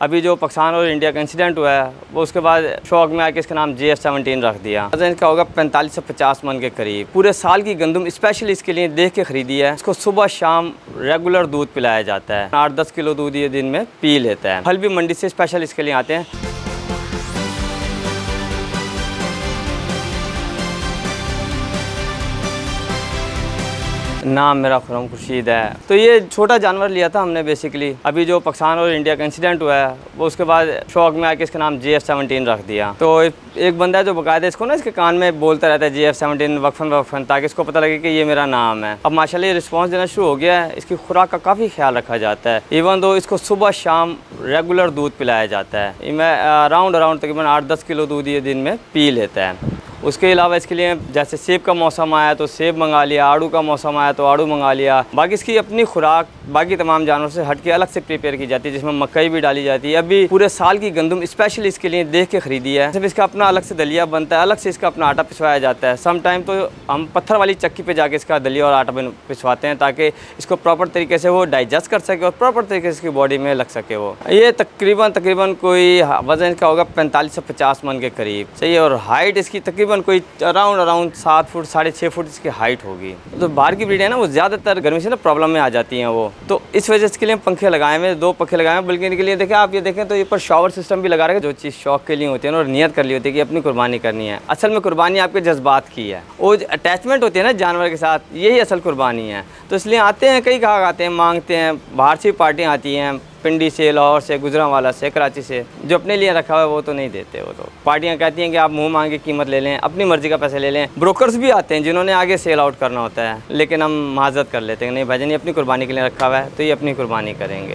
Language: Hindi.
अभी जो पाकिस्तान और इंडिया का इंसिडेंट हुआ है वो उसके बाद शौक में आके इसका नाम JF-17 रख दिया। वजन इसका होगा 45 से 50 मन के करीब। पूरे साल की गंदम स्पेशली इसके लिए देख के खरीदी है। इसको सुबह शाम रेगुलर दूध पिलाया जाता है। 8-10 किलो दूध ये दिन में पी लेता है। फल भी मंडी से स्पेशल इसके लिए आते हैं। नाम मेरा खुरम खुर्शीद है। तो ये छोटा जानवर लिया था हमने बेसिकली। अभी जो पाकिस्तान और इंडिया का इंसिडेंट हुआ है वो उसके बाद शौक में आके इसका नाम JF-17 रख दिया। तो एक बंदा है जो बाकायदा इसको ना इसके कान में बोलता रहता है JF-17 वक्फन ताकि इसको पता लगे कि ये मेरा नाम है। अब माशाल्लाह ये रिस्पॉन्स देना शुरू हो गया है। इसकी खुराक का काफ़ी ख्याल रखा जाता है। इवन दो इसको सुबह शाम रेगुलर दूध पिलाया जाता है। मैं अराउंड तकरीबन 8-10 किलो दूध ये दिन में पी लेता है। उसके अलावा इसके लिए जैसे सेब का मौसम आया तो सेब मंगा लिया, आड़ू का मौसम आया तो आड़ू मंगा लिया। बाकी इसकी अपनी खुराक बाकी तमाम जानवरों से हट के अलग से प्रिपेयर की जाती है, जिसमें मकई भी डाली जाती है। अभी पूरे साल की गंदम स्पेशली इसके लिए देख के ख़रीदी है। सिर्फ इसका अपना अलग से दलिया बनता है, अलग से इसका अपना आटा पिसवाया जाता है। सम टाइम तो हम पत्थर वाली चक्की पर जाके इसका दलिया और आटा पिसवाते हैं ताकि इसको प्रॉपर तरीके से वो डाइजेस्ट कर सके और प्रॉपर तरीके से इसकी बॉडी में लग सके। वो ये तकरीबन कोई वज़न इसका होगा 45 से 50 मन के करीब सही है। और हाइट इसकी तकरीबन कोई अराउंड 7 फुट 6.5 फुट इसकी हाइट होगी। तो बाहर की ब्रीड है ना वो ज़्यादातर गर्मी से ना प्रॉब्लम में आ जाती हैं वो। तो इस वजह से इसके लिए पंखे लगाए हुए, 2 पंखे लगाए हैं। बल्कि इनके लिए देखें आप, ये देखें तो ये पर शावर सिस्टम भी लगा रहे हैं। जो चीज़ शौक के लिए होती है ना और नियत कर ली होती है कि अपनी कुर्बानी करनी है। असल में कुर्बानी आपके जज्बात की है। वो अटैचमेंट होती है ना जानवर के साथ, यही असल कुर्बानी है। तो इसलिए आते हैं, कई कहा आते हैं, मांगते हैं। बाहर से पार्टियाँ आती हैं, पिंडी से, लाहौर से, गुजरांवाला से, कराची से। जो अपने लिए रखा हुआ है वो तो नहीं देते। वो तो पार्टियां कहती हैं कि आप मुंह मांग के कीमत ले लें, अपनी मर्ज़ी का पैसे ले लें। ब्रोकर्स भी आते हैं जिन्होंने आगे सेल आउट करना होता है, लेकिन हम माजरत कर लेते हैं, नहीं भाईजान ये अपनी कुर्बानी के लिए रखा हुआ है तो ये अपनी कुर्बानी करेंगे।